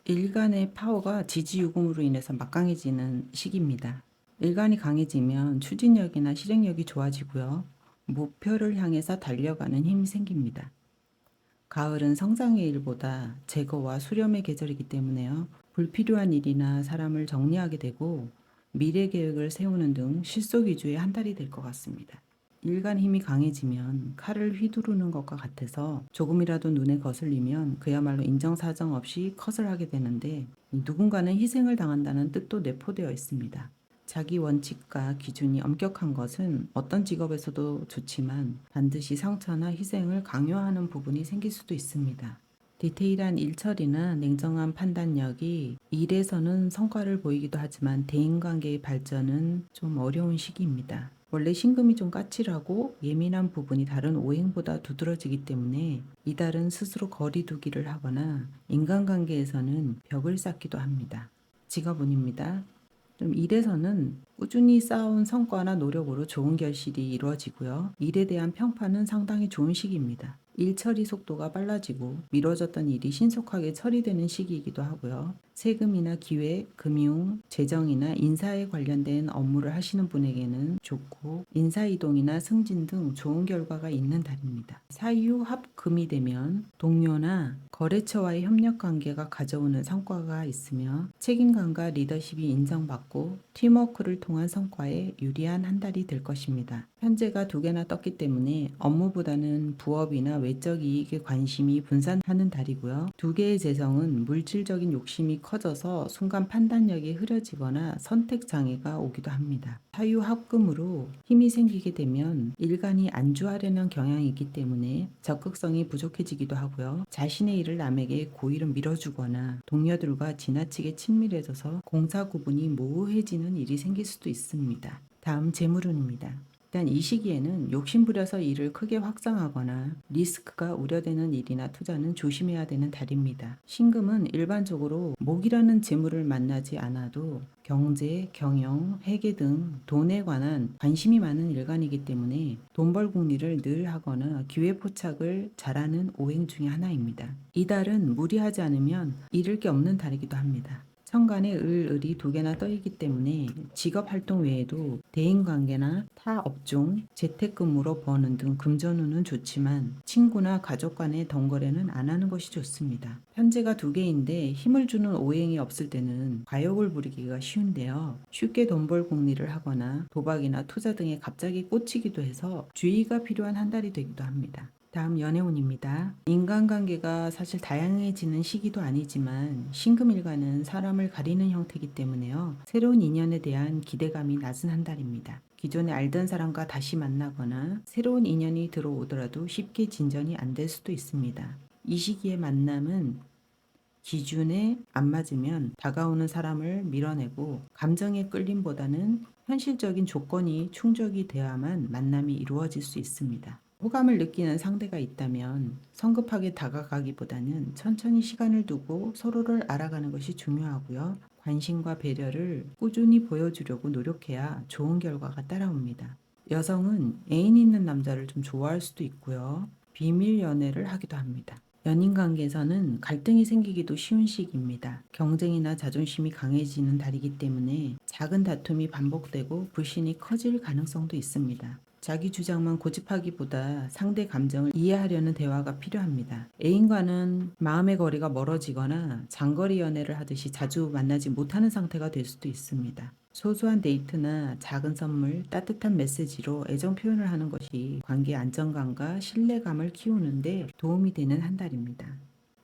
일간의 파워가 지지유금으로 인해서 막강해지는 시기입니다. 일간이 강해지면 추진력이나 실행력이 좋아지고요. 목표를 향해서 달려가는 힘이 생깁니다. 가을은 성장의 일보다 제거와 수렴의 계절이기 때문에요. 불필요한 일이나 사람을 정리하게 되고 미래 계획을 세우는 등 실속 위주의 한 달이 될 것 같습니다. 일간 힘이 강해지면 칼을 휘두르는 것과 같아서 조금이라도 눈에 거슬리면 그야말로 인정사정 없이 컷을 하게 되는데 누군가는 희생을 당한다는 뜻도 내포되어 있습니다. 자기 원칙과 기준이 엄격한 것은 어떤 직업에서도 좋지만 반드시 상처나 희생을 강요하는 부분이 생길 수도 있습니다. 디테일한 일처리나 냉정한 판단력이 일에서는 성과를 보이기도 하지만 대인관계의 발전은 좀 어려운 시기입니다. 원래 신금이 좀 까칠하고 예민한 부분이 다른 오행보다 두드러지기 때문에 이달은 스스로 거리두기를 하거나 인간관계에서는 벽을 쌓기도 합니다. 직업운입니다. 좀 일에서는 꾸준히 쌓아온 성과나 노력으로 좋은 결실이 이루어지고요. 일에 대한 평판은 상당히 좋은 시기입니다. 일 처리 속도가 빨라지고 미뤄졌던 일이 신속하게 처리되는 시기이기도 하고요. 세금이나 기획, 금융, 재정이나 인사에 관련된 업무를 하시는 분에게는 좋고 인사이동이나 승진 등 좋은 결과가 있는 달입니다. 사유합금이 되면 동료나 거래처와의 협력관계가 가져오는 성과가 있으며 책임감과 리더십이 인정받고 팀워크를 통한 성과에 유리한 한 달이 될 것입니다. 현재가 두 개나 떴기 때문에 업무보다는 부업이나 외적 이익에 관심이 분산하는 달이고요. 두 개의 재성은 물질적인 욕심이 커져서 순간 판단력이 흐려지거나 선택 장애가 오기도 합니다. 사유합금으로 힘이 생기게 되면 일간이 안주하려는 경향이 있기 때문에 적극성이 부족해지기도 하고요. 자신의 일을 남에게 고의로 밀어주거나 동료들과 지나치게 친밀해져서 공사 구분이 모호해지는 일이 생길 수도 있습니다. 다음 재물운입니다. 일단 이 시기에는 욕심부려서 일을 크게 확장하거나 리스크가 우려되는 일이나 투자는 조심해야 되는 달입니다. 신금은 일반적으로 목이라는 재물을 만나지 않아도 경제, 경영, 회계 등 돈에 관한 관심이 많은 일간이기 때문에 돈벌 궁리를 늘 하거나 기회 포착을 잘하는 오행 중에 하나입니다. 이 달은 무리하지 않으면 잃을 게 없는 달이기도 합니다. 천간에 을이 두 개나 떠있기 때문에 직업 활동 외에도 대인관계나 타 업종, 재택근무로 버는 등 금전운은 좋지만 친구나 가족 간의 덩거래는 안 하는 것이 좋습니다. 편제가 두 개인데 힘을 주는 오행이 없을 때는 과욕을 부리기가 쉬운데요. 쉽게 돈벌 궁리를 하거나 도박이나 투자 등에 갑자기 꽂히기도 해서 주의가 필요한 한 달이 되기도 합니다. 다음 연애운입니다. 인간관계가 사실 다양해지는 시기도 아니지만 신금일간은 사람을 가리는 형태이기 때문에요. 새로운 인연에 대한 기대감이 낮은 한 달입니다. 기존에 알던 사람과 다시 만나거나 새로운 인연이 들어오더라도 쉽게 진전이 안 될 수도 있습니다. 이 시기의 만남은 기준에 안 맞으면 다가오는 사람을 밀어내고 감정의 끌림보다는 현실적인 조건이 충족이 되어야만 만남이 이루어질 수 있습니다. 호감을 느끼는 상대가 있다면 성급하게 다가가기보다는 천천히 시간을 두고 서로를 알아가는 것이 중요하고요. 관심과 배려를 꾸준히 보여주려고 노력해야 좋은 결과가 따라옵니다. 여성은 애인 있는 남자를 좀 좋아할 수도 있고요. 비밀 연애를 하기도 합니다. 연인 관계에서는 갈등이 생기기도 쉬운 시기입니다. 경쟁이나 자존심이 강해지는 달이기 때문에 작은 다툼이 반복되고 불신이 커질 가능성도 있습니다. 자기 주장만 고집하기보다 상대 감정을 이해하려는 대화가 필요합니다. 애인과는 마음의 거리가 멀어지거나 장거리 연애를 하듯이 자주 만나지 못하는 상태가 될 수도 있습니다. 소소한 데이트나 작은 선물, 따뜻한 메시지로 애정 표현을 하는 것이 관계 안정감과 신뢰감을 키우는데 도움이 되는 한 달입니다.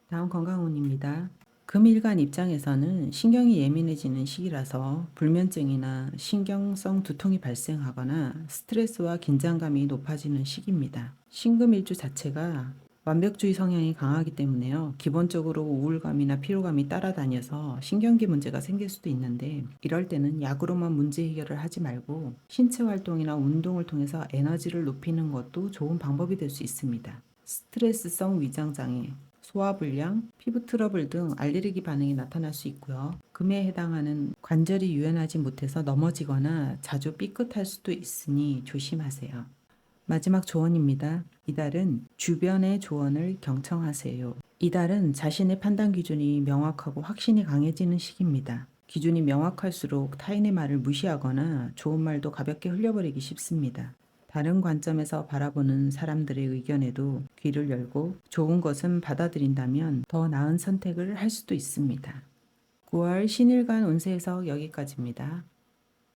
다음 건강운입니다. 금일간 입장에서는 신경이 예민해지는 시기라서 불면증이나 신경성 두통이 발생하거나 스트레스와 긴장감이 높아지는 시기입니다. 신금일주 자체가 완벽주의 성향이 강하기 때문에요. 기본적으로 우울감이나 피로감이 따라다녀서 신경계 문제가 생길 수도 있는데 이럴 때는 약으로만 문제 해결을 하지 말고 신체 활동이나 운동을 통해서 에너지를 높이는 것도 좋은 방법이 될 수 있습니다. 스트레스성 위장장애, 소화불량, 피부 트러블 등 알레르기 반응이 나타날 수 있고요. 금에 해당하는 관절이 유연하지 못해서 넘어지거나 자주 삐끗할 수도 있으니 조심하세요. 마지막 조언입니다. 이달은 주변의 조언을 경청하세요. 이달은 자신의 판단 기준이 명확하고 확신이 강해지는 시기입니다. 기준이 명확할수록 타인의 말을 무시하거나 좋은 말도 가볍게 흘려버리기 쉽습니다. 다른 관점에서 바라보는 사람들의 의견에도 귀를 열고 좋은 것은 받아들인다면 더 나은 선택을 할 수도 있습니다. 9월 신일간 운세에서 여기까지입니다.